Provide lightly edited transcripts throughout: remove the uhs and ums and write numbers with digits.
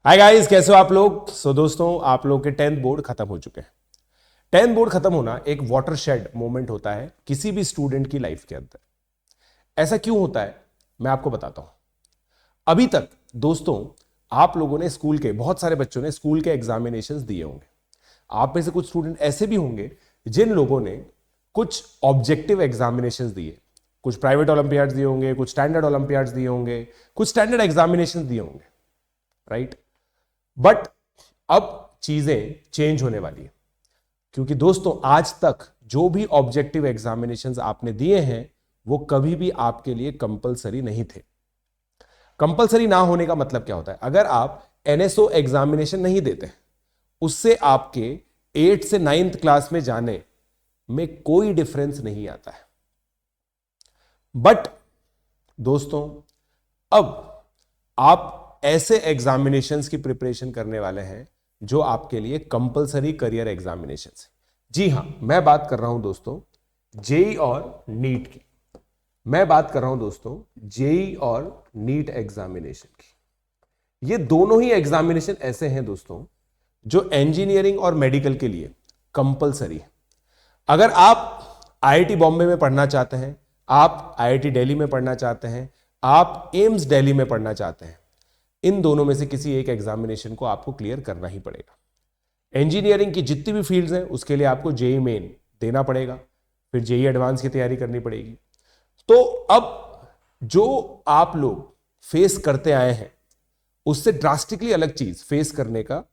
Hi guys, कैसे हो आप लोग। दोस्तों, आप लोग के 10th बोर्ड खत्म हो चुके हैं। 10th बोर्ड खत्म होना एक वाटरशेड मोमेंट होता है किसी भी स्टूडेंट की लाइफ के अंदर। ऐसा क्यों होता है मैं आपको बताता हूं। अभी तक दोस्तों आप लोगों ने स्कूल के, बहुत सारे बच्चों ने स्कूल के एग्जामिनेशंस दिए होंगे। आप में से कुछ स्टूडेंट ऐसे भी होंगे जिन लोगों ने कुछ ऑब्जेक्टिव एग्जामिनेशंस दिए, कुछ प्राइवेट ओलंपियाड्स दिए होंगे, कुछ स्टैंडर्ड ओलंपियाड्स दिए होंगे, कुछ स्टैंडर्ड एग्जामिनेशंस दिए होंगे, राइट। बट अब चीजें चेंज होने वाली है, क्योंकि दोस्तों आज तक जो भी ऑब्जेक्टिव एग्जामिनेशंस आपने दिए हैं वो कभी भी आपके लिए कंपलसरी नहीं थे। कंपलसरी ना होने का मतलब क्या होता है? अगर आप एनएसओ एग्जामिनेशन नहीं देते, उससे आपके 8 से 9th क्लास में जाने में कोई डिफरेंस नहीं आता है। बट दोस्तों अब आप ऐसे एग्जामिनेशंस की प्रिपरेशन करने वाले हैं जो आपके लिए कंपलसरी करियर एग्जामिनेशंस है। जी हां, मैं बात कर रहा हूं दोस्तों जेई और नीट की। मैं बात कर रहा हूं दोस्तों जेई और नीट एग्जामिनेशन की। ये दोनों ही एग्जामिनेशन ऐसे हैं दोस्तों जो इंजीनियरिंग और मेडिकल के लिए कंपलसरी है। अगर आप आईआईटी बॉम्बे में पढ़ना चाहते हैं, आप आईआईटी दिल्ली में पढ़ना चाहते हैं, आप एम्स दिल्ली में पढ़ना चाहते हैं, इन दोनों में से किसी एक एग्जामिनेशन को आपको क्लियर करना ही पड़ेगा। इंजीनियरिंग की जितनी भी फील्ड्स हैं उसके लिए आपको जेई मेन देना पड़ेगा, फिर जेई एडवांस की तैयारी करनी पड़ेगी। तो अब जो आप लोग फेस करते आए हैं उससे ड्रास्टिकली अलग चीज फेस करने का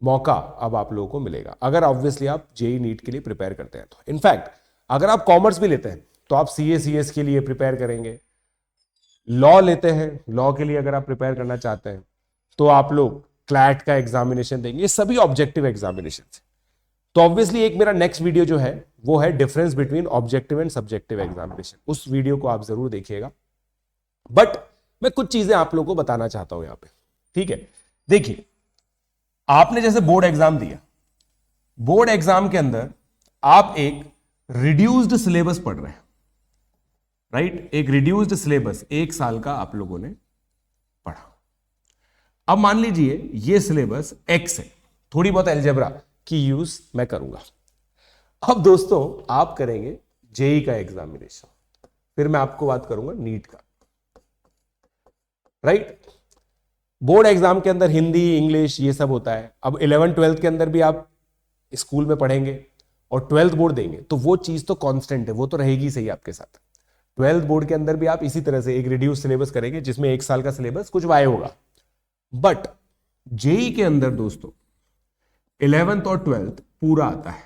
मौका अब आप लोगों को मिलेगा, अगर ऑब्वियसली आप जेई नीट के लिए प्रिपेयर करते हैं तो। इनफैक्ट अगर आप कॉमर्स भी लेते हैं तो आप सीए सीएस के लिए प्रिपेयर करेंगे। लॉ लेते हैं, लॉ के लिए अगर आप प्रिपेयर करना चाहते हैं तो आप लोग क्लैट का एग्जामिनेशन देंगे। ये सभी ऑब्जेक्टिव एग्जामिनेशन है। तो ऑब्वियसली एक मेरा नेक्स्ट वीडियो जो है वो है difference between objective and subjective examination, उस वीडियो को आप जरूर देखिएगा। बट मैं कुछ चीजें आप लोगों को बताना चाहता हूं यहां पे, ठीक है। देखिए, आपने जैसे बोर्ड एग्जाम दिया, बोर्ड एग्जाम के अंदर आप एक रिड्यूस्ड सिलेबस पढ़ रहे हैं, राइट। एक रिड्यूस्ड सिलेबस 1 साल का आप लोगों ने पढ़ा। अब मान लीजिए ये सिलेबस एक्स है, थोड़ी बहुत अलजेब्रा की यूज मैं करूंगा। अब दोस्तों आप करेंगे जेई का एग्जामिनेशन, फिर मैं आपको बात करूंगा नीट का, राइट। बोर्ड एग्जाम के अंदर हिंदी, इंग्लिश ये सब होता है। अब 11th 12th के अंदर भी आप स्कूल में पढ़ेंगे और 12th बोर्ड देंगे तो वो चीज तो कांस्टेंट है, वो तो रहेगी सही आपके साथ। 12th बोर्ड के अंदर भी आप इसी तरह से एक रिड्यूस सिलेबस करेंगे जिसमें 1 साल का सिलेबस कुछ वाय होगा। बट जेई के अंदर दोस्तों 11th और 12th पूरा आता है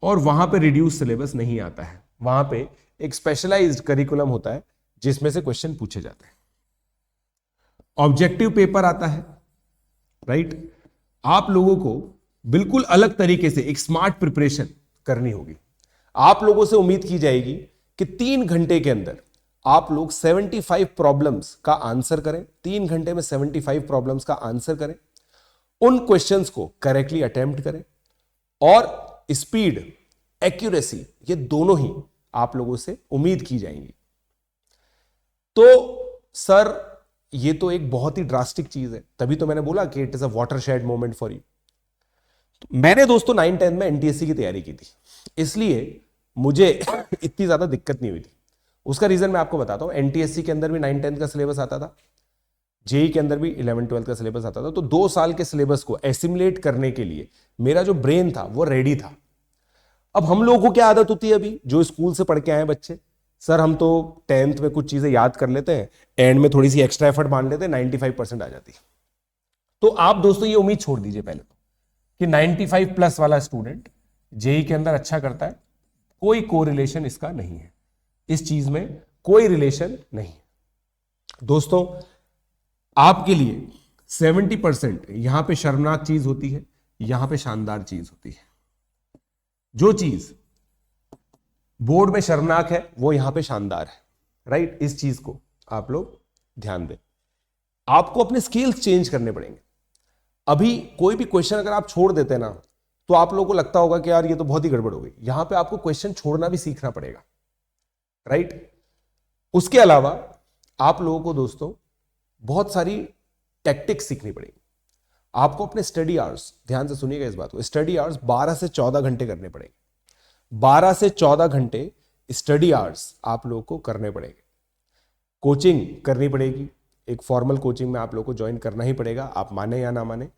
और वहां पे रिड्यूस सिलेबस नहीं आता है। वहां पे एक स्पेशलाइज्ड करिकुलम होता है जिसमें से क्वेश्चन पूछे जाते हैं। ऑब्जेक्टिव पेपर आता है, राइट। आप लोगों को बिल्कुल अलग तरीके से एक स्मार्ट प्रिपरेशन करनी होगी। आप लोगों से उम्मीद की जाएगी कि 3 घंटे के अंदर आप लोग 75 प्रॉब्लम्स का आंसर करें। 3 घंटे में 75 प्रॉब्लम्स का आंसर करें, उन क्वेश्चंस को करेक्टली अटेम्प्ट करें, और स्पीड, एक्यूरेसी, ये दोनों ही आप लोगों से उम्मीद की जाएंगी। तो सर ये तो एक बहुत ही ड्रास्टिक चीज है, तभी तो मैंने बोला कि it is a watershed moment for you. मैंने दोस्तों 9th-10th में एनटीएससी की तैयारी की थी, इसलिए मुझे इतनी ज्यादा दिक्कत नहीं हुई थी। उसका रीजन मैं आपको बताता हूं। एनटीएससी के अंदर भी 9th-10th का सिलेबस आता था, जेई के अंदर भी 11th-12th का सिलेबस आता था। तो 2 साल के सिलेबस को एसिमुलेट करने के लिए मेरा जो ब्रेन था वो रेडी था। अब हम लोगों को क्या आदत होती है, अभी जो स्कूल से पढ़ के आए बच्चे, सर हम तो 10th में कुछ चीजें याद कर लेते हैं, एंड में थोड़ी सी एक्स्ट्रा एफर्ट मान लेते हैं, 95% आ जाती है। तो आप दोस्तों ये उम्मीद छोड़ दीजिए पहले तो कि 95+ वाला स्टूडेंट जेई के अंदर अच्छा करता है। कोई कोरिलेशन इसका नहीं है, इस चीज में कोई रिलेशन नहीं है। दोस्तों आपके लिए 70% यहां पे शर्मनाक चीज होती है, यहां पे शानदार चीज होती है। जो चीज बोर्ड में शर्मनाक है वो यहां पे शानदार है, राइट। इस चीज को आप लोग ध्यान दें। आपको अपने स्किल्स चेंज करने पड़ेंगे। अभी कोई भी क्वेश्चन अगर आप छोड़ देते ना तो आप लोगों को लगता होगा कि यार ये तो बहुत ही गड़बड़ हो गई। यहां पे आपको क्वेश्चन छोड़ना भी सीखना पड़ेगा, राइट। उसके अलावा आप लोगों को दोस्तों बहुत सारी टैक्टिक्स सीखनी पड़ेगी। आपको अपने स्टडी आवर्स, ध्यान से सुनिएगा इस बात को, स्टडी आवर्स 12 से 14 घंटे करने पड़ेंगे। 12 से 14 घंटे स्टडी आवर्स आप लोगों को करने पड़ेंगे। कोचिंग करनी पड़ेगी, एक फॉर्मल कोचिंग में आप लोगों को ज्वाइन करना ही पड़ेगा, आप माने या ना माने।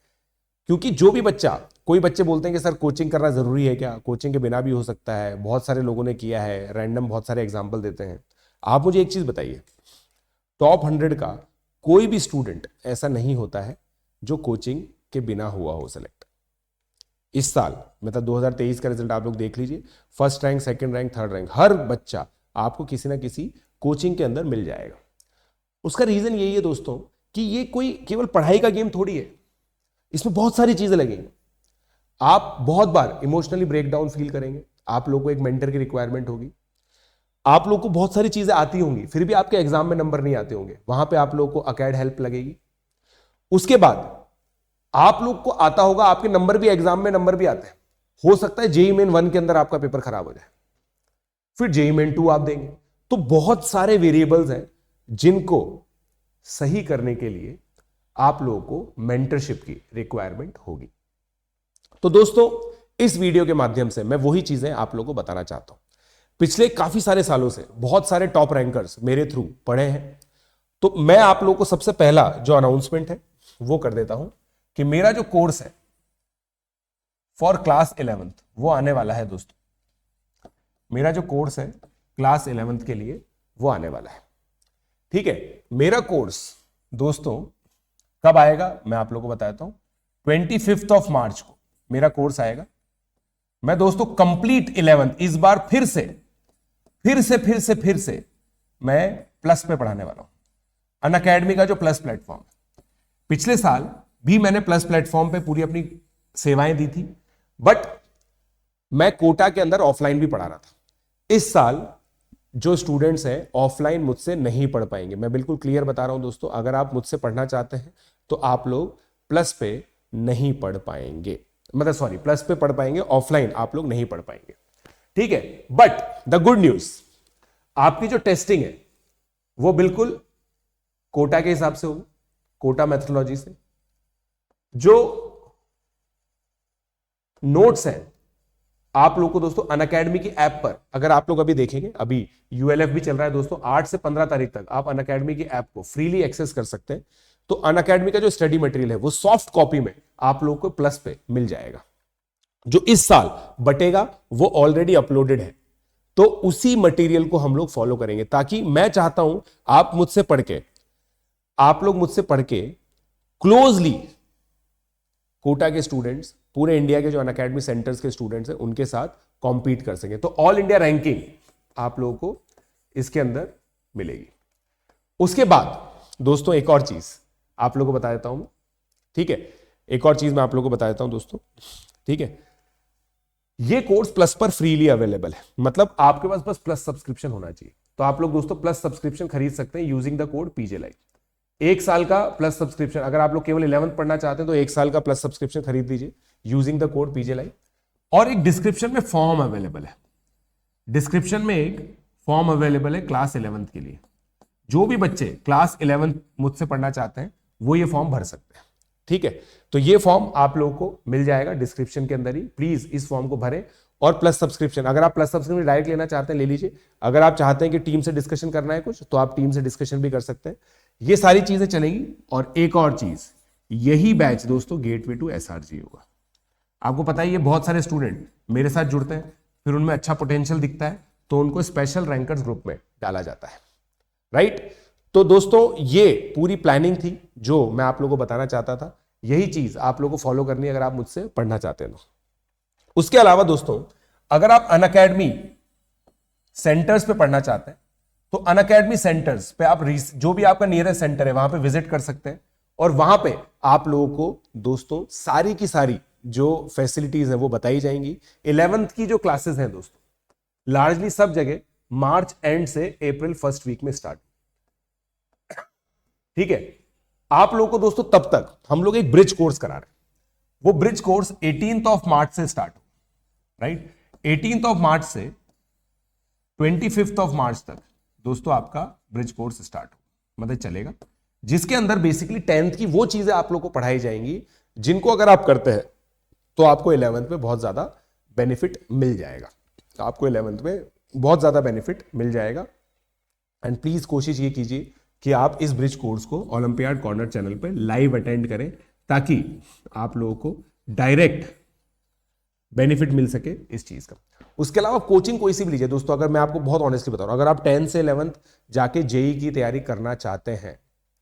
क्योंकि जो भी बच्चा, कोई बच्चे बोलते हैं कि सर कोचिंग करना जरूरी है क्या, कोचिंग के बिना भी हो सकता है, बहुत सारे लोगों ने किया है, रैंडम बहुत सारे एग्जाम्पल देते हैं। आप मुझे एक चीज बताइए, टॉप 100 का कोई भी स्टूडेंट ऐसा नहीं होता है जो कोचिंग के बिना हुआ हो सेलेक्ट। इस साल मतलब 2023 का रिजल्ट आप लोग देख लीजिए, first rank, second rank, third rank, हर बच्चा आपको किसी ना किसी कोचिंग के अंदर मिल जाएगा। उसका रीजन यही है दोस्तों कि ये कोई केवल पढ़ाई का गेम थोड़ी है, इसमें बहुत सारी चीजें लगेंगी। आप बहुत बार इमोशनली ब्रेकडाउन फील करेंगे, आप लोगों को एक मेंटर की रिक्वायरमेंट होगी, आप लोगों को बहुत सारी चीजें आती होंगी, फिर भी आपके एग्जाम में नंबर नहीं आते होंगे, वहां पे आप लोगों को अकेड हेल्प लगेगी। उसके बाद आप लोग को आता होगा, आपके नंबर भी, एग्जाम में नंबर भी आते हैं, हो सकता है जेईई मेन 1 के अंदर आपका पेपर खराब हो जाए, फिर जेईई मेन 2 आप देंगे। तो बहुत सारे वेरिएबल्स हैं जिनको सही करने के लिए आप लोगों को मेंटरशिप की रिक्वायरमेंट होगी। तो दोस्तों, इस वीडियो के माध्यम से मैं वही चीजें आप लोगों को बताना चाहता हूं। पिछले काफी सारे सालों से बहुत सारे टॉप रैंकर्स मेरे थ्रू पढ़े हैं, तो मैं आप लोगों को सबसे पहला जो अनाउंसमेंट है वो कर देता हूं कि मेरा जो कोर्स है फॉर क्लास 11th वो आने वाला है दोस्तों। मेरा जो कोर्स है क्लास 11th के लिए वो आने वाला है, ठीक है। मेरा कोर्स दोस्तों कब आएगा मैं आप लोगों को बताता हूं। 25 ऑफ मार्च को मेरा कोर्स आएगा। मैं दोस्तों कंप्लीट 11th इस बार फिर से मैं प्लस पे पढ़ाने वाला हूं। अनअकैडमी का जो प्लस प्लेटफॉर्म है, पिछले साल भी मैंने प्लस प्लेटफॉर्म पे पूरी अपनी सेवाएं दी थी, बट मैं कोटा के अंदर ऑफलाइन भी पढ़ा रहा था। इस साल जो स्टूडेंट्स हैं ऑफलाइन मुझसे नहीं पढ़ पाएंगे, मैं बिल्कुल क्लियर बता रहा हूं दोस्तों। अगर आप मुझसे पढ़ना चाहते हैं तो आप लोग प्लस पे नहीं पढ़ पाएंगे, मतलब सॉरी, प्लस पे पढ़ पाएंगे, ऑफलाइन आप लोग नहीं पढ़ पाएंगे, ठीक है। बट द गुड न्यूज, आपकी जो टेस्टिंग है वो बिल्कुल कोटा के हिसाब से होगी, कोटा मेथोडोलॉजी से। जो नोट्स हैं आप लोग को दोस्तों अनअकैडमी की ऐप पर, अगर आप लोग अभी देखेंगे, अभी यूएलएफ भी चल रहा है दोस्तों, 8 से 15 तारीख तक आप अनअकैडमी की ऐप को फ्रीली एक्सेस कर सकते हैं। तो अनअकैडमी का जो स्टडी मटेरियल है वो सॉफ्ट कॉपी में आप लोग को प्लस पे मिल जाएगा। जो इस साल बटेगा वो ऑलरेडी अपलोडेड है, तो उसी मटेरियल को हम लोग फॉलो करेंगे, ताकि मैं चाहता हूं आप लोग मुझसे पढ़ के क्लोजली कोटा के स्टूडेंट्स, पूरे इंडिया के जो अनअकैडमी सेंटर्स के स्टूडेंट्स हैं उनके साथ कॉम्पीट कर सकें। तो ऑल इंडिया रैंकिंग आप लोगों को इसके अंदर मिलेगी। उसके बाद दोस्तों एक और चीज आप लोगों को बता देता हूं, ठीक है, एक और चीज मैं आप लोगों को बता देता हूं दोस्तों, ठीक है। ये कोर्स प्लस पर फ्रीली अवेलेबल है, मतलब आपके पास बस प्लस सब्सक्रिप्शन होना चाहिए। तो आप लोग दोस्तों प्लस सब्सक्रिप्शन खरीद सकते हैं using the code PJ live. एक साल का प्लस सब्सक्रिप्शन, अगर आप लोग केवल 11th पढ़ना चाहते हैं तो एक साल का प्लस सब्सक्रिप्शन खरीद लीजिए using the code PJ live. और एक डिस्क्रिप्शन में फॉर्म अवेलेबल है, डिस्क्रिप्शन में एक फॉर्म अवेलेबल है क्लास 11th के लिए। जो भी बच्चे क्लास 11th मुझसे पढ़ना चाहते हैं वो ये फॉर्म भर सकते हैं, ठीक है। तो ये फॉर्म आप लोगों को मिल जाएगा डिस्क्रिप्शन के अंदर ही, प्लीज इस फॉर्म को भरें। और प्लस सब्सक्रिप्शन, अगर आप प्लस सब्सक्रिप्शन डायरेक्ट लेना चाहते हैं ले लीजिए, अगर आप चाहते हैं कि टीम से डिस्कशन करना है कुछ तो आप टीम से डिस्कशन भी कर सकते हैं। ये सारी चीजें चलेंगी। और एक और चीज, यही बैच दोस्तों गेटवे टू एसआरजी होगा। आपको पता है ये बहुत सारे स्टूडेंट मेरे साथ जुड़ते हैं, फिर उनमें अच्छा पोटेंशियल दिखता है तो उनको स्पेशल रैंकर्स ग्रुप में डाला जाता है, राइट। तो दोस्तों ये पूरी प्लानिंग थी जो मैं आप लोगों को बताना चाहता था। यही चीज आप लोगों को फॉलो करनी है अगर आप मुझसे पढ़ना चाहते हैं तो। उसके अलावा दोस्तों अगर आप अनअकैडमी सेंटर्स पे पढ़ना चाहते हैं तो अनअकैडमी सेंटर्स पे आप जो भी आपका नियरेस्ट सेंटर है वहां पे विजिट कर सकते हैं। और वहां पे आप लोगों को दोस्तों सारी की सारी जो फैसिलिटीज है वो बताई जाएंगी। 11th की जो क्लासेस हैं दोस्तों लार्जली सब जगह मार्च एंड से अप्रैल फर्स्ट वीक में स्टार्ट, ठीक है। आप लोगों को दोस्तों तब तक हम लोग एक ब्रिज कोर्स करा रहे हैं, वो bridge course 18th of March से स्टार्ट हो, राइट। 18th ऑफ मार्च से 25th ऑफ मार्च तक दोस्तों आपका ब्रिज कोर्स स्टार्ट हो, मतलब चलेगा। जिसके अंदर बेसिकली 10th की वो चीजें आप लोग को पढ़ाई जाएंगी जिनको अगर आप करते हैं तो आपको 11th में बहुत ज्यादा बेनिफिट मिल जाएगा। आपको 11th में बहुत ज्यादा बेनिफिट मिल जाएगा। एंड प्लीज कोशिश ये कीजिए कि आप इस ब्रिज कोर्स को ओलंपियाड कॉर्नर चैनल पे लाइव अटेंड करें, ताकि आप लोगों को डायरेक्ट बेनिफिट मिल सके इस चीज का। उसके अलावा कोचिंग कोई सी भी लीजिए दोस्तों, अगर मैं आपको बहुत ऑनेस्टली बता रहा हूं, अगर आप 10 से 11th जाके जेई की तैयारी करना चाहते हैं,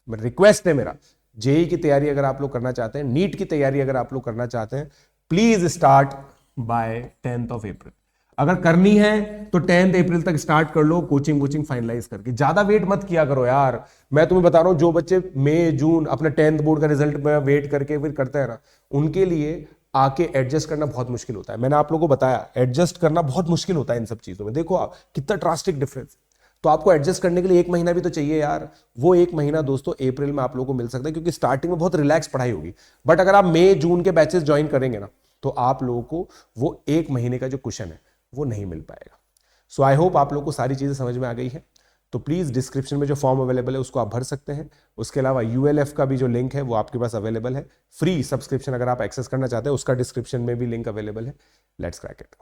रिक्वेस्ट है मेरा, जेई की तैयारी अगर आप लोग करना चाहते हैं, नीट की तैयारी अगर आप लोग करना चाहते हैं, please start by 10th of April. अगर करनी है तो 10th अप्रैल तक स्टार्ट कर लो, कोचिंग फाइनलाइज करके। ज्यादा वेट मत किया करो यार, मैं तुम्हें बता रहा हूं, जो बच्चे मई जून अपने 10th बोर्ड का रिजल्ट में वेट करके फिर करते हैं ना, उनके लिए आके एडजस्ट करना बहुत मुश्किल होता है। मैंने आप लोगों को बताया एडजस्ट करना बहुत मुश्किल होता है इन सब चीजों में। देखो आप कितना ड्रास्टिक डिफरेंस। तो आपको एडजस्ट करने के लिए 1 महीना भी तो चाहिए यार। वो 1 महीना दोस्तों अप्रैल में आप लोगों को मिल सकता है, क्योंकि स्टार्टिंग में बहुत रिलैक्स पढ़ाई होगी। बट अगर आप मई जून के बैचेस ज्वाइन करेंगे ना, तो आप लोगों को वो 1 महीने का जो क्वेश्चन है वो नहीं मिल पाएगा। सो आई होप आप लोगों को सारी चीजें समझ में आ गई है। तो प्लीज डिस्क्रिप्शन में जो फॉर्म अवेलेबल है उसको आप भर सकते हैं। उसके अलावा यूएलएफ का भी जो लिंक है वो आपके पास अवेलेबल है। फ्री सब्सक्रिप्शन अगर आप एक्सेस करना चाहते हैं, उसका डिस्क्रिप्शन में भी लिंक अवेलेबल है। Let's crack it.